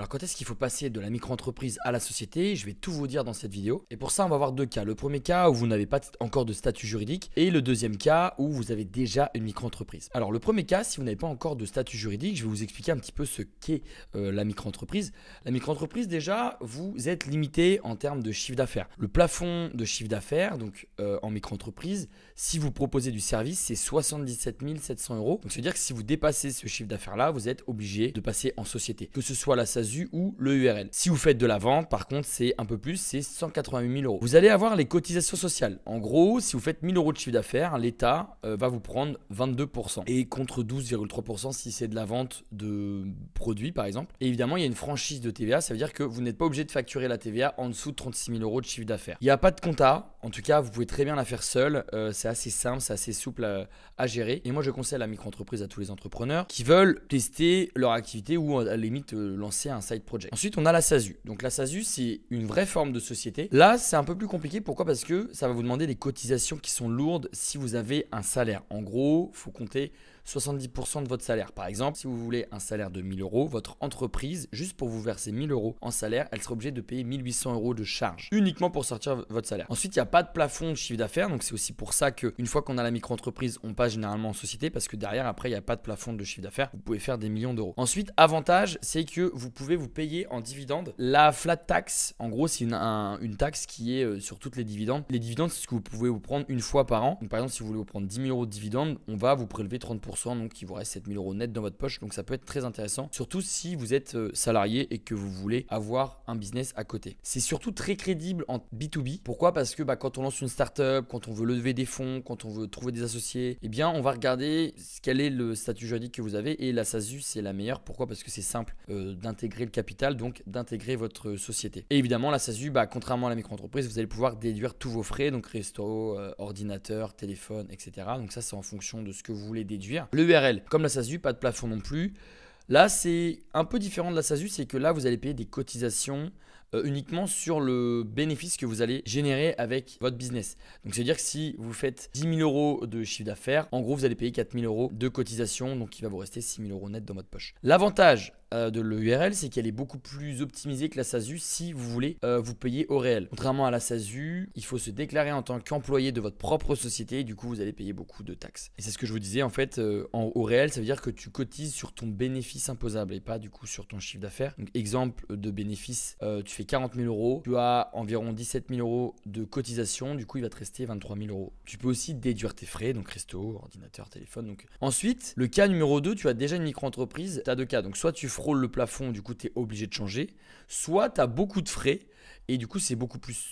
Alors quand est-ce qu'il faut passer de la micro-entreprise à la société? Je vais tout vous dire dans cette vidéo. Et pour ça, on va voir deux cas. Le premier cas où vous n'avez pas encore de statut juridique et le deuxième cas où vous avez déjà une micro-entreprise. Alors le premier cas, si vous n'avez pas encore de statut juridique, je vais vous expliquer un petit peu ce qu'est la micro-entreprise. La micro-entreprise, déjà, vous êtes limité en termes de chiffre d'affaires. Le plafond de chiffre d'affaires, donc en micro-entreprise, si vous proposez du service, c'est 77 700 euros. Donc, c'est-à-dire que si vous dépassez ce chiffre d'affaires-là, vous êtes obligé de passer en société, que ce soit la SASU ou le URL. Si vous faites de la vente, par contre, c'est un peu plus, c'est 188 000 euros. Vous allez avoir les cotisations sociales. En gros, si vous faites 1000 euros de chiffre d'affaires, l'État va vous prendre 22% et contre 12,3% si c'est de la vente de produits, par exemple. Et évidemment, il y a une franchise de TVA, ça veut dire que vous n'êtes pas obligé de facturer la TVA en dessous de 36 000 euros de chiffre d'affaires. Il n'y a pas de compta, en tout cas, vous pouvez très bien la faire seul. C'est assez simple, c'est assez souple à gérer. Et moi, je conseille la micro-entreprise à tous les entrepreneurs qui veulent tester leur activité ou à la limite lancer un side project. Ensuite, on a la SASU. Donc la SASU, c'est une vraie forme de société. Là, c'est un peu plus compliqué. Pourquoi? Parce que ça va vous demander des cotisations qui sont lourdes si vous avez un salaire. En gros, il faut compter 70% de votre salaire. Par exemple, si vous voulez un salaire de 1000 euros, votre entreprise, juste pour vous verser 1000 euros en salaire, elle sera obligée de payer 1800 euros de charge uniquement pour sortir votre salaire. Ensuite, il n'y a pas de plafond de chiffre d'affaires. Donc, c'est aussi pour ça qu'une fois qu'on a la micro-entreprise, on passe généralement en société parce que derrière, après, il n'y a pas de plafond de chiffre d'affaires. Vous pouvez faire des millions d'euros. Ensuite, avantage, c'est que vous pouvez vous payer en dividende. La flat tax, en gros, c'est une taxe qui est sur toutes les dividendes. Les dividendes, c'est ce que vous pouvez vous prendre une fois par an. Donc, par exemple, si vous voulez vous prendre 10 000 euros de dividendes, on va vous prélever 30%. Donc il vous reste 7 000 euros net dans votre poche. Donc ça peut être très intéressant, surtout si vous êtes salarié et que vous voulez avoir un business à côté. C'est surtout très crédible en B2B. Pourquoi? Parce que quand on lance une startup, quand on veut lever des fonds, quand on veut trouver des associés, eh bien on va regarder quel est le statut juridique que vous avez, et la SASU c'est la meilleure. Pourquoi? Parce que c'est simple d'intégrer le capital, donc d'intégrer votre société. Et évidemment la SASU, contrairement à la micro-entreprise, vous allez pouvoir déduire tous vos frais, donc resto, ordinateur, téléphone, etc. Donc ça c'est en fonction de ce que vous voulez déduire. Le URL, comme la SASU, pas de plafond non plus. Là, c'est un peu différent de la SASU, c'est que là, vous allez payer des cotisations uniquement sur le bénéfice que vous allez générer avec votre business. Donc, c'est-à-dire que si vous faites 10 000 euros de chiffre d'affaires, en gros, vous allez payer 4 000 euros de cotisation, donc il va vous rester 6 000 euros net dans votre poche. L'avantage de l'URL, c'est qu'elle est beaucoup plus optimisée que la SASU si vous voulez vous payer au réel. Contrairement à la SASU, il faut se déclarer en tant qu'employé de votre propre société et du coup, vous allez payer beaucoup de taxes. Et c'est ce que je vous disais, en fait, au réel, ça veut dire que tu cotises sur ton bénéfice imposable et pas du coup sur ton chiffre d'affaires. Donc, exemple de bénéfice, tu fais 40 000 euros, tu as environ 17 000 euros de cotisation, du coup, il va te rester 23 000 euros. Tu peux aussi déduire tes frais, donc resto, ordinateur, téléphone. Donc. Ensuite, le cas numéro 2, tu as déjà une micro-entreprise, tu as deux cas. Donc, soit tu frôles le plafond, du coup, tu es obligé de changer, soit tu as beaucoup de frais et du coup, c'est beaucoup plus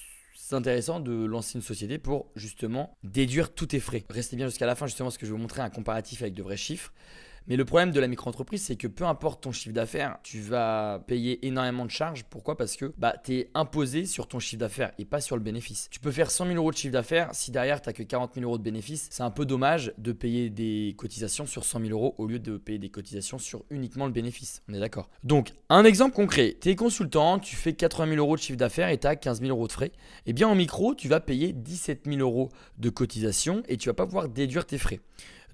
intéressant de lancer une société pour justement déduire tous tes frais. Restez bien jusqu'à la fin justement parce que je vais vous montrer un comparatif avec de vrais chiffres. Mais le problème de la micro-entreprise, c'est que peu importe ton chiffre d'affaires, tu vas payer énormément de charges. Pourquoi? Parce que tu es imposé sur ton chiffre d'affaires et pas sur le bénéfice. Tu peux faire 100 000 euros de chiffre d'affaires, si derrière tu n'as que 40 000 euros de bénéfice, c'est un peu dommage de payer des cotisations sur 100 000 euros au lieu de payer des cotisations sur uniquement le bénéfice. On est d'accord? Donc, un exemple concret, tu es consultant, tu fais 80 000 euros de chiffre d'affaires et tu as 15 000 euros de frais. Eh bien, en micro, tu vas payer 17 000 euros de cotisation et tu vas pas pouvoir déduire tes frais.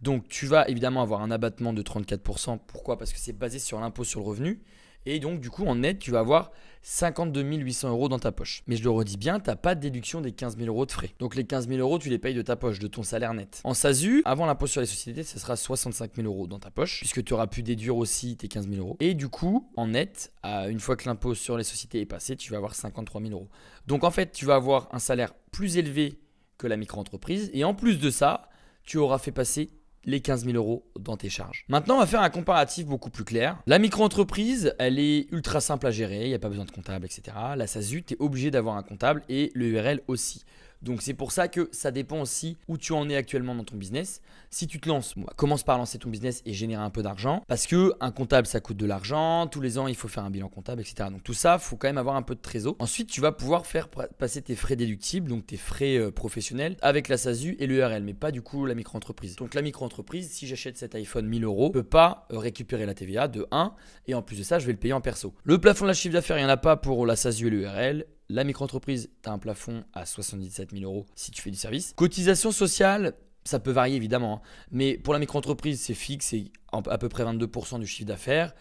Donc, tu vas évidemment avoir un abattement de 34%. Pourquoi? Parce que c'est basé sur l'impôt sur le revenu. Et donc, du coup, en net, tu vas avoir 52 800 euros dans ta poche. Mais je le redis bien, tu n'as pas de déduction des 15 000 euros de frais. Donc, les 15 000 euros, tu les payes de ta poche, de ton salaire net. En SASU, avant l'impôt sur les sociétés, ce sera 65 000 euros dans ta poche, puisque tu auras pu déduire aussi tes 15 000 euros. Et du coup, en net, une fois que l'impôt sur les sociétés est passé, tu vas avoir 53 000 euros. Donc, en fait, tu vas avoir un salaire plus élevé que la micro-entreprise. Et en plus de ça, tu auras fait passer les 15 000 euros dans tes charges. Maintenant, on va faire un comparatif beaucoup plus clair. La micro-entreprise, elle est ultra simple à gérer, il n'y a pas besoin de comptable, etc. La SASU, tu es obligé d'avoir un comptable et le URL aussi. Donc, c'est pour ça que ça dépend aussi où tu en es actuellement dans ton business. Si tu te lances, commence par lancer ton business et générer un peu d'argent. Parce qu'un comptable, ça coûte de l'argent. Tous les ans, il faut faire un bilan comptable, etc. Donc, tout ça, il faut quand même avoir un peu de trésor. Ensuite, tu vas pouvoir faire passer tes frais déductibles, donc tes frais professionnels, avec la SASU et l'URL, mais pas du coup la micro-entreprise. Donc, la micro-entreprise, si j'achète cet iPhone 1000 euros, je ne peux pas récupérer la TVA de 1. Et en plus de ça, je vais le payer en perso. Le plafond de la chiffre d'affaires, il n'y en a pas pour la SASU et l'URL. La micro-entreprise, tu as un plafond à 77 000 euros si tu fais du service. Cotisation sociale, ça peut varier évidemment, mais pour la micro-entreprise, c'est fixe, c'est à peu près 22% du chiffre d'affaires.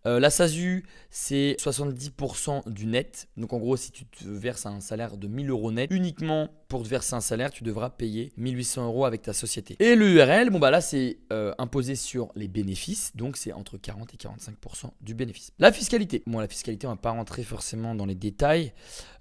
La SASU, c'est 70% du net. Donc en gros, si tu te verses un salaire de 1000 euros net, uniquement pour te verser un salaire, tu devras payer 1800 euros avec ta société. Et le URL, bon bah là, c'est imposé sur les bénéfices. Donc c'est entre 40 et 45% du bénéfice. La fiscalité. Bon, la fiscalité, on va pas rentrer forcément dans les détails.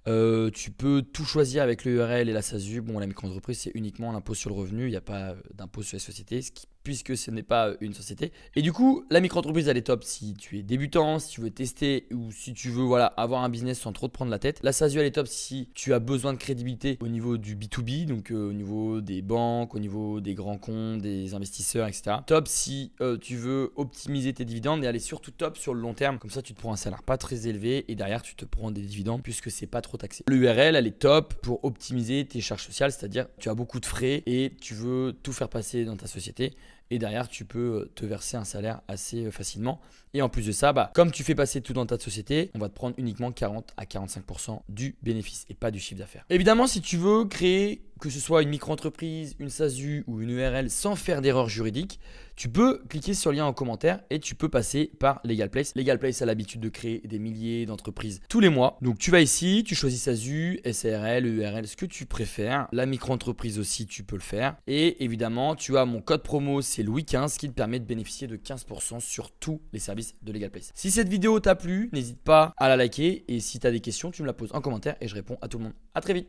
Tu peux tout choisir avec le URL et la SASU. Bon, la micro-entreprise, c'est uniquement l'impôt sur le revenu. Il n'y a pas d'impôt sur les sociétés, puisque ce n'est pas une société. Et du coup, la micro-entreprise, elle est top si tu es débutant, si tu veux tester ou si tu veux avoir un business sans trop te prendre la tête. La SASU, elle est top si tu as besoin de crédibilité au niveau du B2B, donc au niveau des banques, au niveau des grands comptes, des investisseurs, etc. Top si tu veux optimiser tes dividendes, et elle est surtout top sur le long terme. Comme ça, tu te prends un salaire pas très élevé et derrière, tu te prends des dividendes puisque c'est pas trop taxé. L'URL, elle est top pour optimiser tes charges sociales, c'est-à-dire tu as beaucoup de frais et tu veux tout faire passer dans ta société. Et derrière, tu peux te verser un salaire assez facilement. Et en plus de ça, comme tu fais passer tout dans ta société, on va te prendre uniquement 40 à 45% du bénéfice et pas du chiffre d'affaires. Évidemment, si tu veux créer, que ce soit une micro-entreprise, une SASU ou une URL sans faire d'erreur juridique, tu peux cliquer sur le lien en commentaire et tu peux passer par LegalPlace. LegalPlace a l'habitude de créer des milliers d'entreprises tous les mois. Donc tu vas ici, tu choisis SASU, SARL, URL, ce que tu préfères. La micro-entreprise aussi, tu peux le faire. Et évidemment, tu as mon code promo, c'est Louis15 qui te permet de bénéficier de 15% sur tous les services de LegalPlace. Si cette vidéo t'a plu, n'hésite pas à la liker et si tu as des questions, tu me la poses en commentaire et je réponds à tout le monde. À très vite.